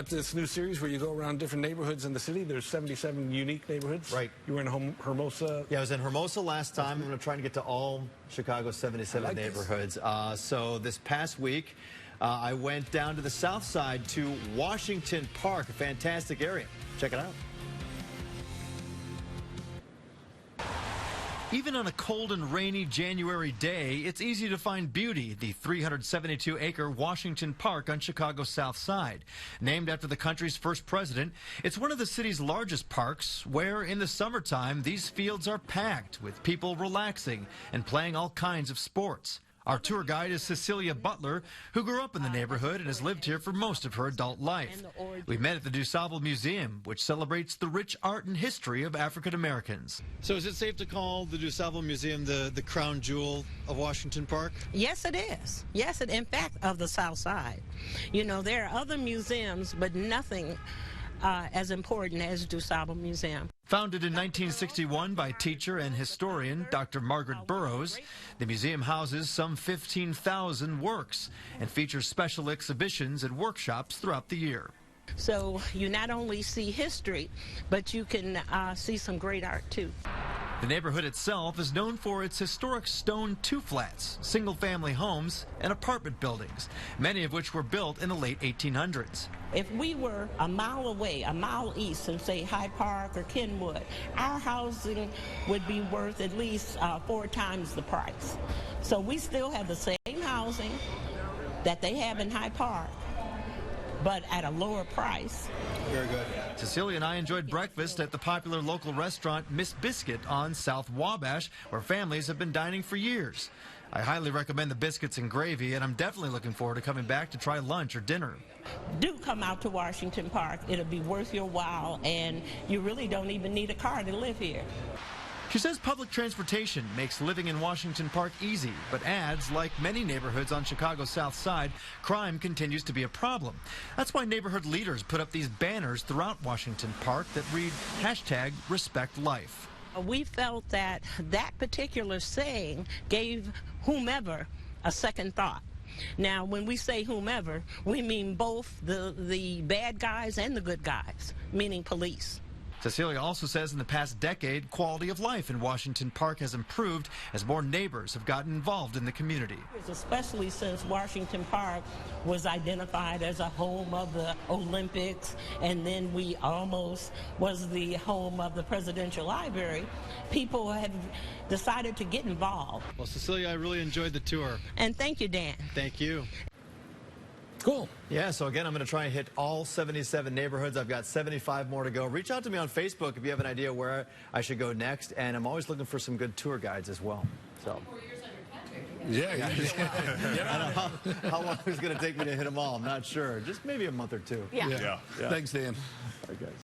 This new series where you go around different neighborhoods in the city. There's 77 unique neighborhoods. Right. You were in Hermosa. Yeah, I was in Hermosa last time. I'm going to try to get to all Chicago's 77 neighborhoods. So this past week, I went down to the south side to Washington Park, a fantastic area. Check it out. Even on a cold and rainy January day, it's easy to find beauty, the 372-acre Washington Park on Chicago's South Side. Named after the country's first president, it's one of the city's largest parks where, in the summertime, these fields are packed with people relaxing and playing all kinds of sports. Our tour guide is Cecilia Butler, who grew up in the neighborhood and has lived here for most of her adult life. We met at the DuSable Museum, which celebrates the rich art and history of African Americans. So is it safe to call the DuSable Museum the crown jewel of Washington Park? Yes, it is. Yes, in fact, of the South Side. You know, there are other museums, but nothing as important as DuSable Museum. Founded in 1961 by teacher and historian Dr. Margaret Burroughs, the museum houses some 15,000 works and features special exhibitions and workshops throughout the year. So you not only see history, but you can see some great art, too. The neighborhood itself is known for its historic stone two-flats, single-family homes, and apartment buildings, many of which were built in the late 1800s. If we were a mile away, a mile east, and say Hyde Park or Kenwood, our housing would be worth at least 4 times the price. So we still have the same housing that they have in Hyde Park, but at a lower price. Very good. Cecilia and I enjoyed breakfast at the popular local restaurant Miss Biscuit on South Wabash, where families have been dining for years. I highly recommend the biscuits and gravy, and I'm definitely looking forward to coming back to try lunch or dinner. Do come out to Washington Park. It'll be worth your while, and you really don't even need a car to live here. She says public transportation makes living in Washington Park easy, but adds, like many neighborhoods on Chicago's South Side, crime continues to be a problem. That's why neighborhood leaders put up these banners throughout Washington Park that read #RespectLife. We felt that that particular saying gave whomever a second thought. Now, when we say whomever, we mean both the bad guys and the good guys, meaning police. Cecilia also says in the past decade, quality of life in Washington Park has improved as more neighbors have gotten involved in the community. Especially since Washington Park was identified as a home of the Olympics, and then we almost was the home of the Presidential Library, people have decided to get involved. Well, Cecilia, I really enjoyed the tour. And thank you, Dan. Thank you. Cool. Yeah, so again, I'm going to try and hit all 77 neighborhoods. I've got 75 more to go. Reach out to me on Facebook if you have an idea where I should go next, and I'm always looking for some good tour guides as well. So. Yeah. I don't know how long it's going to take me to hit them all. I'm not sure. Just maybe a month or two. Yeah. Thanks, Dan. All right, guys.